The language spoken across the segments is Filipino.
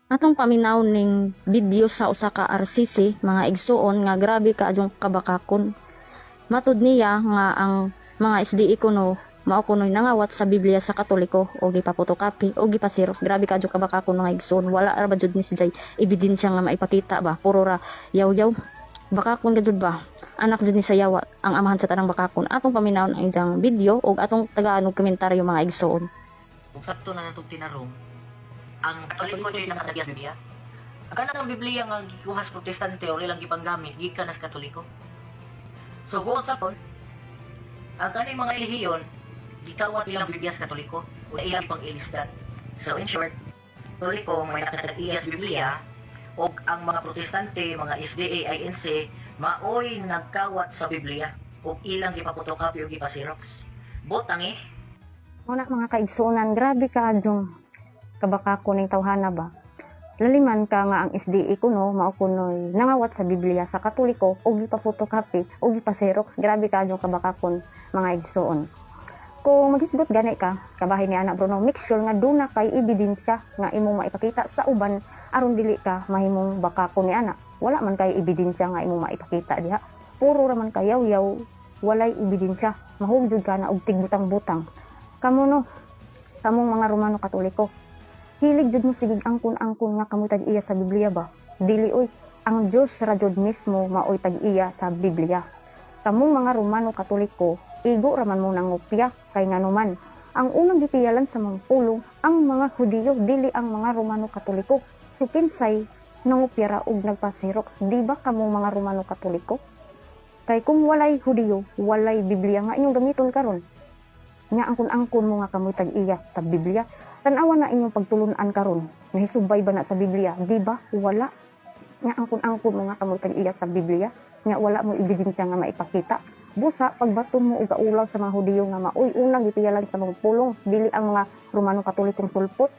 Atong paminaw ning video sa usa ka RCC mga igsuon nga grabe kaadtong kabakakon. Matud niya nga ang mga SDE kuno mao kunoy nangawat sa Biblia sa Katoliko o gipapotokapi o gipasiros. Grabe kaadtong kabakakon mga igsuon. Wala ra ba jud ni si Jay ebidensya nga maipakita ba? Puro ra yaw-yaw. Bakakon ka jud ba? Anak jud ni sayawa ang amahan sa tanang bakakon. Atong paminaw ang ilang video o atong tagaan og komentaryo mga igsuon. Kung sakto na natong tinarong, ang Katoliko dili nakadagya sa Biblia. Ang kanang Biblia nga gikuhas protestante o ilang gipanggamit gikan nas Katoliko. So buot sa kon, ang kaning mga relihiyon gikawat ilang Biblia sa Katoliko o ilang pang ilistan. So in short, Katoliko may nakadagya sa Biblia o ang mga protestante, mga SDA, INC, maoy nagkawat sa Biblia o ilang gipapotokapi o gipasirox. Botang Una mga kaigsuonan, grabe ka adtong kabakakon ning tawhana ba. Laliman ka nga ang SDE kuno mao kunoy nangawat sa Biblia sa Katoliko o gipa-photocopy o gipa-xerox. Grabe ka adtong kabakakon mga igsuon. Kung maghisgot gani ka, kabahin ni Ana Bruno, make sure nga duna kay ebidensya nga imong maipakita sa uban aron dili ka mahimong bakakon ni Ana. Wala man kay ebidensya nga imong maipakita diha. Puro ra man kayaw-yaw, walay ebidensya. Mahugjud ka na og tigbutang-butang. Kamo no, kamong mga Romano Katoliko, hilig jud mo sigig angkon-angkon nga kamo tag-iya sa Biblia ba? Dili oy, ang Dios ra jud mismo maoy tag-iya sa Biblia. Kamong mga Romano Katoliko, igo ra man mo nangopya kay nganuman. Ang unang gipiyalan sa mga pulong ang mga Hudiyo, dili ang mga Romano Katoliko. So kinsay nangopya ra og nagpasirox, di ba kamong mga Romano Katoliko? Kay kung walay Hudiyo, walay Biblia nga inyong gamiton karon. Nga angkon-angkon mo nga kamoy tag-iya sa Biblia. Tan-awa na inyong pagtulunan karon. Nahisubay ba na sa Biblia? Di ba? Wala. Nga angkon-angkon mo nga kamoy tag-iya sa Biblia. Nga wala mo ebidensya nga maipakita. Busa pagbaton mo og kaulaw sa mga Hudiyo nga maoy unang gipiyalan sa mga pulong, dili ang mga Romano Katolikong sulpot.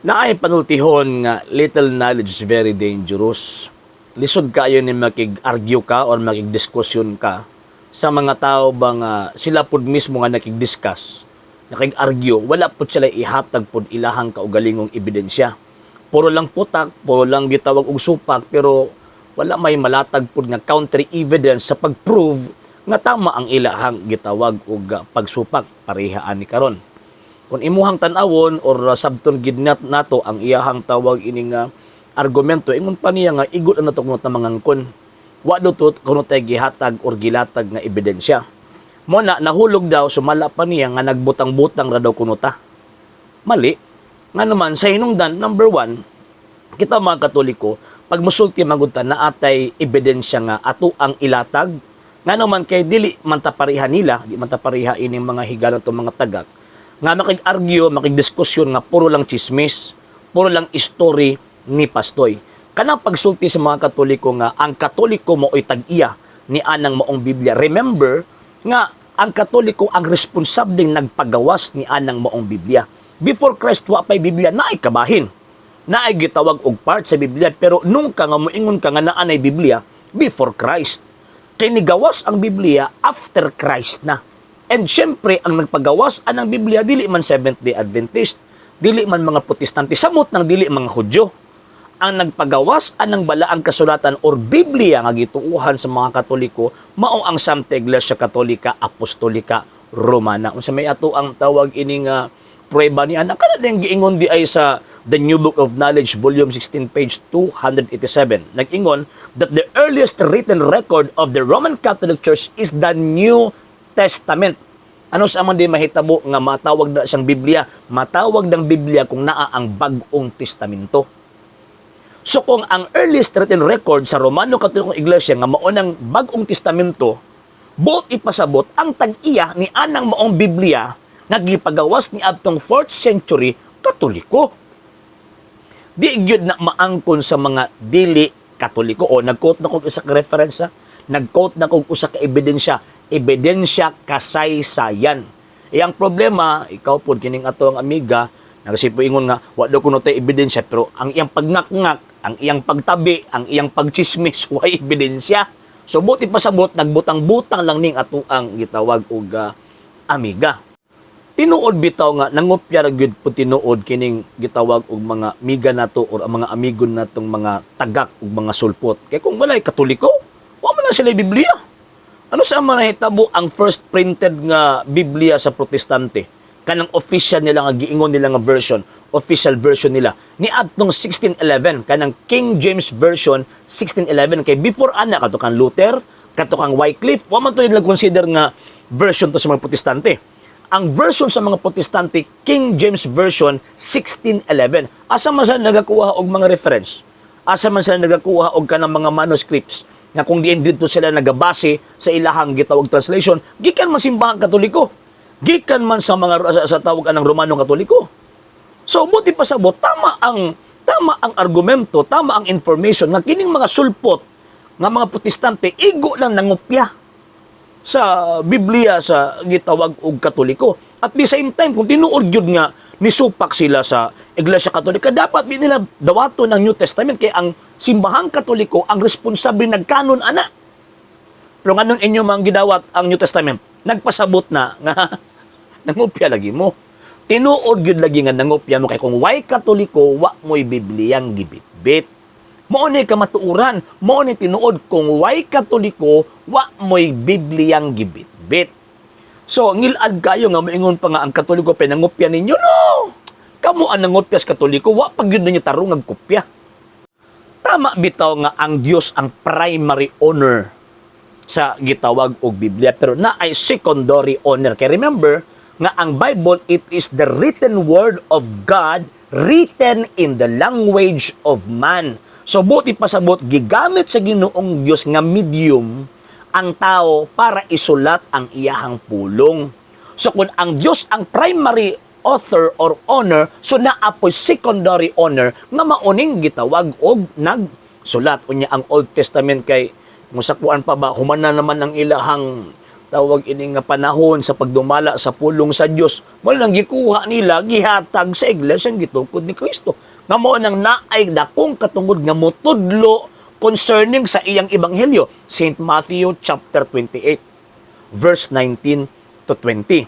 Naay panultihon nga little knowledge is very dangerous. Lisod kayo ni makig-argue ka or makig-diskusyon ka sa mga tao ba nga sila pud mismo nga nakig-discuss, nakig-argue, wala pud sila ihatag pud ilahang kaugalingong ebidensya. Puro lang putak, puro lang gitawag og supak, pero wala may malatag pud nga counter evidence sa pag-prove nga tama ang ilahang gitawag og pagsupak parehaan ni karon. Kung imuhang tan-awon or sabton gid nato ang iyahang tawag ining argumento, ingon pa niya nga igot na nato kunot na mangangkon. Wa dutot kuno tay gihatag or gilatag nga ebidensya. Mo na nahulog daw sumala pa niya nga nagbutang-butang ra daw kuno ta. Mali. Nga naman sa hinungdan number 1, kita mga Katoliko, pag musulti magunta na atay ebidensya nga ato ang ilatag. Nga naman kay dili man ta pareha nila, di man ta pareha ining mga higalan to mga tagak. Nga makig-argue, makig-diskusyon nga puro lang chismis, puro lang story ni pastoy. Kanang pagsulti sa mga Katoliko nga ang Katoliko mo ay tag-iya ni anang maong Biblia. Remember nga ang Katoliko ang responsableng nagpagawas ni anang maong Biblia. Before Christ wa pay Biblia naay kabahin. Naay gitawag og part sa Biblia, pero nung ka nga moingon ka nga naanay Biblia before Christ. Kay nigawas ang Biblia after Christ na. And syempre ang nagpagawas anang Biblia dili man Seventh-day Adventist, dili man mga Protestante, samot nang dili mga Hudyo. Ang nagpagawas anang balaang kasulatan or Biblia nga gituuhan sa mga Katoliko mao ang Santa Iglesia Katolika Apostolika Romana. Unsa may ato ang tawag ini nga prueba ni ana kana ding giingon di ay sa The New Book of Knowledge volume 16 page 287. Nag-ingon that the earliest written record of the Roman Catholic Church is the New Testament. Ano sa man di mahitabo nga matawag na siyang Biblia? Matawag ng Biblia kung naa ang Bag-ong Testamento. So kung ang earliest written record sa Romano Katolikong Iglesia nga mao nang Bag-ong Testamento, buot ipasabot ang tag-iya ni anang maong Biblia nga gipagawas ni adtong 4th century Katoliko. Di gyud na maangkon sa mga dili Katoliko o nag-quote na kog usa ka reference, nag-quote na kog usa ka ebidensya kasaysayan. Ang problema, ikaw pod kining ato ang amiga nagsipo ingon nga wa daw kuno tay ebidensya, pero ang iyang pagngak-ngak, ang iyang pagtabi, ang iyang pagchismis way ebidensya. So buti pasabot nagbutang-butang lang ning ato ang gitawag og amiga. tinuod bitaw nga nangopya ra gyud po tinuod kining gitawag og mga miga nato or ang mga amigo natong mga tagak ug mga sulpot. Kay kung walay Katoliko, wa man na sila Biblia. Ano sa man nahitabo ang first printed nga Biblia sa Protestante? Kanang official nila nga giingon nila nga version, official version nila. Ni adtong 1611 kanang King James version 1611 kay before ana kadto kan Luther, kadto kang Wycliffe, wa man to nila consider nga version to sa mga Protestante. Ang version sa mga Protestante, King James Version 1611. Asa man sila nagakuha og mga reference? Asa man sila nagakuha og kanang mga manuscripts nga kung diin dito sila nagabase sa ilahang gitawag translation, gikan man simbahang Katoliko. Gikan man sa mga sa tawag anang Romano Katoliko. So buti pa sabot tama ang argumento, tama ang information nga kining mga sulpot nga mga Protestante igo lang nangupya sa Biblia sa gitawag og Katoliko. At the same time, kung tinuod yun nga, nisupak sila sa Iglesia Katolika, dapat din nila dawato ng New Testament kay ang simbahang Katoliko ang responsable nagkanon ana. Pero nganong inyo mang gidawat ang New Testament? Nagpasabot na nga nangupya lagi mo. Tinuod gyud lagi nga nangupya mo kay kung way Katoliko, wa mo'y Bibliang gibitbit. Mao ni kamatuuran, mao ni tinuod kung way Katoliko, wa mo'y Bibliang gibitbit. So, ngilad kayo nga maingon pa nga ang Katoliko pinangopya ninyo, no! Kamo ang nangopya sa Katoliko, wa pag yun ninyo tarong nagkopya. Tama bitaw nga ang Dios ang primary honor sa gitawag og Biblia, pero na ay secondary honor. Kaya remember, nga ang Bible, it is the written word of God written in the language of man. So, buti pasabot, gigamit sa Ginoong Diyos nga medium ang tao para isulat ang iyahang pulong. So, kung ang Diyos ang primary author or honor, so naapoy secondary honor nga mauning gitawag og nagsulat. Unya ang Old Testament kay, musakuan pa ba, humana naman ang ilahang tawag ini nga panahon sa pagdumala sa pulong sa Diyos. Wala nang gikuha nila, gihatag sa iglesia ang gitukod ni Kristo. Nga mo nang naay dakong katungod nga motudlo concerning sa iyang ebanghelyo. St. Matthew chapter 28, verse 19 to 20.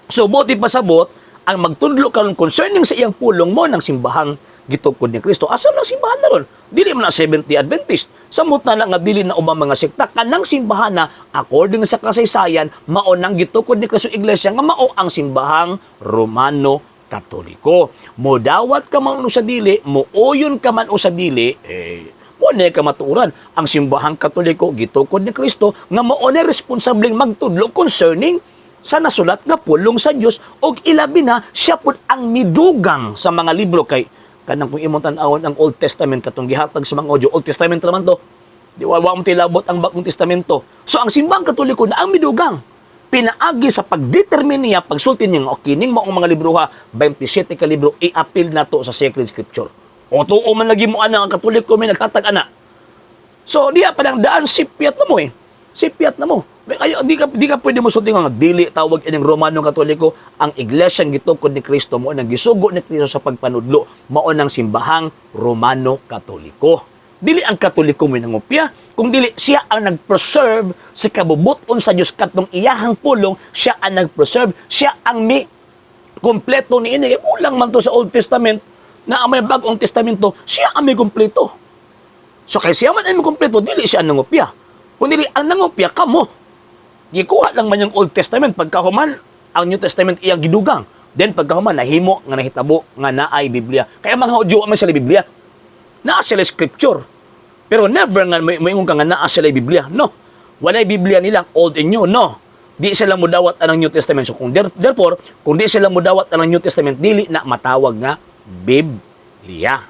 So, buti pasabot, ang magtudlo karon concerning sa iyang pulong mo ng simbahang gitukod ni Kristo. Asa lang simbahan na ron? Dili man na 70 Adventist. Samot na lang nga dili na ubang mga sekta. Kanang simbahan na, according sa kasaysayan, mao nang gitukod ni Kristo Iglesia nga mao ang simbahang Romano Katoliko. Modawat ka man sa dili, muuyon ka man o sa dili, wala ka matuuran. Ang simbahang Katoliko, gitukod ni Kristo, nga mao na responsableng magtudlo concerning sa nasulat nga pulong sa Dios og ilabi na siya pud ang midugang sa mga libro kay kanang kung imong tan-awon ang Old Testament katong gihatag sa mga audio Old Testament raman to. Di wa mo tilabot ang Bagong Testamento. So ang simbahang Katoliko na ang midugang pinaagi sa pagdetermine niya pagsulti niya nga kining maong mga libro ha 27 ka libro i-appeal nato sa Sacred Scripture. O tuo man lagi mo ana ang Katoliko may naghatag ana. So diya pa lang daan sipiat na mo eh. Sipiat na mo. Ay, di ka pwede mo sulti nga dili tawag ining Romano Katoliko ang iglesia gitukod ni Kristo mo nang gisugo ni Kristo sa pagpanudlo mao nang simbahang Romano Katoliko. Dili ang Katoliko may nangopya, kung dili siya ang nag-preserve sa kabubuton sa Dios katong iyahang pulong, siya ang nag-preserve, siya ang may kompleto ni ini. Ulang man to sa Old Testament na ang may Bagong Testamento, siya ang may kompleto. So kay siya man ang may kompleto, dili siya ang nangopya. Kung dili ang nangopya kamo. Gikuha lang man yung Old Testament pagkahuman ang New Testament iyang gidugang. Then pagkahuman nahimo nga nahitabo nga naay Biblia. Kaya mga Hudyo man sila Biblia. Naa sila scripture. Pero never nga maingon ka nga naa sila Biblia. No. Walay Biblia nila old and new. No. Di sila mudawat ang New Testament. So kung therefore, kung di sila mudawat ang New Testament, dili na matawag nga Biblia.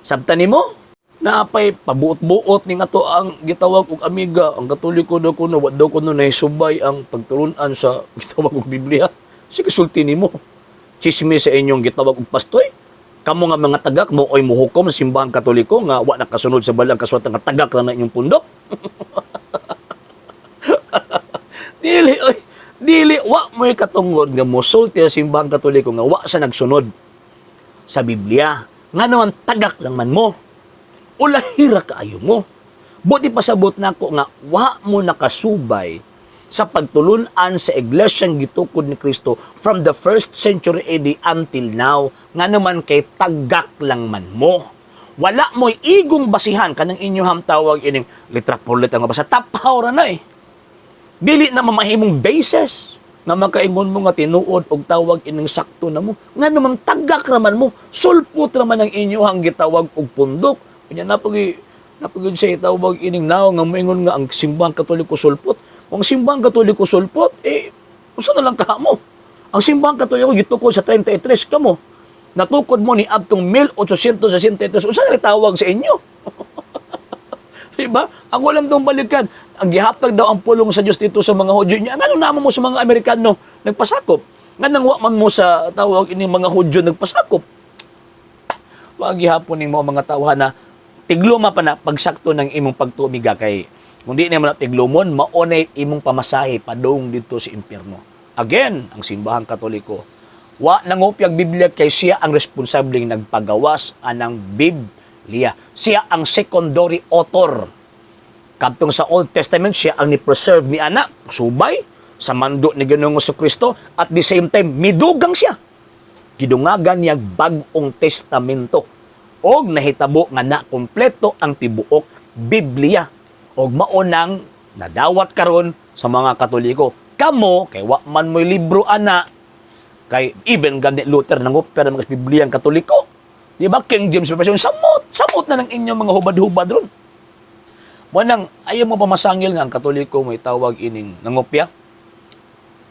Sabtan nimo? Naapay pabuot-buot ning ato ang gitawag og amiga ang Katoliko daw kuno wa daw kuno nahisubay ang pagtulunan sa gitawag og Biblia. Sige sulti nimo. Chismis sa inyong gitawag og pastoy. Kamo nga mga tagak mo oy muhukom sa simbahang Katoliko nga wa nakasunod sa balang kaswatan nga tagak ra na inyong pundok. Dili wa mo'y katungod nga mosulti sa simbahang Katoliko nga wa sa nagsunod sa Biblia. Nga naman tagak lang man mo. Ulahira kaayo mo. Buti pasabot nako nga wa mo nakasubay sa pagtulunan sa iglesyang gitukod ni Kristo from the 1st century AD until now, nga naman kay tagak lang man mo. Wala mo'y igong basihan kanang inyong tawag ining litra por litra nga basa. Tapaw ra na eh. Dili na mamahimong basis na makaingon mo nga tinuod og tawag ining sakto na mo. Nga naman tagak raman mo, sulpot raman ang inyong gitawag og pundok. Kanya napagid siya itawag ining now nga moingon nga ang simbahang Katoliko sulpot. Kung simbahang Katoliko sulpot, usa na lang kaha mo. Ang simbahang Katoliko gitukod sa 33 kamo. Natukod mo ni adtong 1863. Usa na tawag sa inyo? Diba? Ang walang tong balikan. Ang gihatag daw ang pulong sa Dios dito sa mga Hudyo niya. Ngano naman mo sa mga Amerikano nagpasakop? Nganong wa man mo sa tawag ining mga Hudyo nagpasakop? Wag gihapon ning mga tawhan na tigluma pa na pagsakto ng imong pagtumiga kay kung di naman na tiglumon, maunay imong pamasahe padung dito sa impyerno. Again, ang simbahang Katoliko, wa nangupyag Biblia kay siya ang responsabling nagpagawas anang Biblia. Siya ang secondary author. Kadtong sa Old Testament, siya ang ni-preserve ni anak, subay, sa mando ni Ginoong Jesucristo, at the same time, midugang siya. Gidungagan niya bag-ong testamento. Og nahitabo nga na kompleto ang tibuok Biblia. Og maunang nadawat karon sa mga Katoliko. Kamo, kay wa man mo'y libro ana, kay even gani Luther nangupir ng Biblia ang Katoliko. Di ba? King James Version, samot na ng inyong mga hubad-hubad ron. Manang, ayaw mo pa masangil nga ang Katoliko may tawag ining nangopya.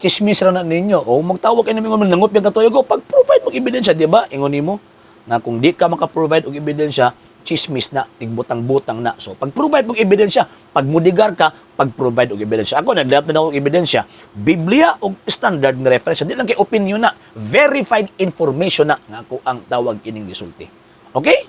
Chismis ra na ninyo. O magtawag kayo namin nangopya ang Katoliko, pag-provide mong ebidensya, di ba? Ingon mo na kung di ka maka-provide og ebidensya, chismis na, tigbutang-butang na. So, pag-provide mong ebidensya, pag mudigar ka, pag-provide og ebidensya. Ako, naglahat na ako og ebidensya. Biblia o standard na reference. Di lang kay opinion na. Verified information na nga ako ang tawag ining gisulti. Okay?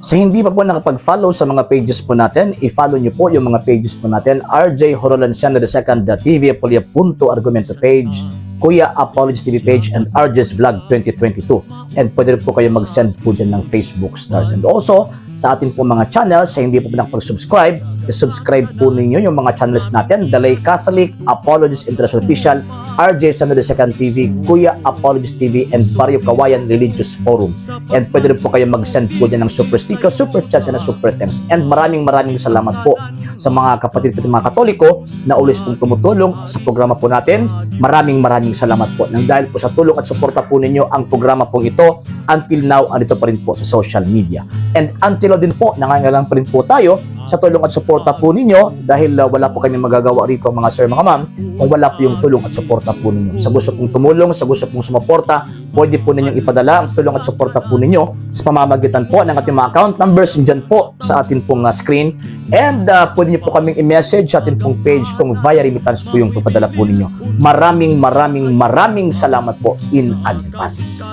Sa hindi pa po nakapag-follow sa mga pages po natin, i-follow nyo po yung mga pages po natin. RJ Horolanciano II, TV Apolia Punto Argumento page, Kuya Apologist TV page, and RJ's Vlog 2022. And pwede rin po kayo mag-send po dyan ng Facebook stars. And also, sa ating po mga channels, sa hindi po nakapag-subscribe, i-subscribe po ninyo yung mga channels natin, Dalay Catholic, Apologist International Official, RJ Sano II TV, Kuya Apologist TV, and Barrio Kawayan Religious Forum. And pwede rin po kayo mag-send po dyan ng super sticker, super chats, and super thanks. And maraming salamat po sa mga kapatid at mga Katoliko na ulis pong tumutulong sa programa po natin. Maraming salamat po. Nang dahil po sa tulong at suporta po ninyo, ang programa pong ito, until now, andito pa rin po sa social media. And until now din po, nangangailangan pa rin po tayo sa tulong at suporta po ninyo dahil wala po kanyang magagawa rito mga sir, mga ma'am, kung wala po yung tulong at suporta po ninyo. Sa gusto pong tumulong, sa gusto pong sumuporta, pwede po ninyong ipadala ang tulong at suporta po ninyo sa pamamagitan po ng ating mga account numbers dyan po sa ating pong screen. And pwede nyo po kaming i-message sa ating pong page kung via remittance po yung ipadala po ninyo. Maraming salamat po in advance.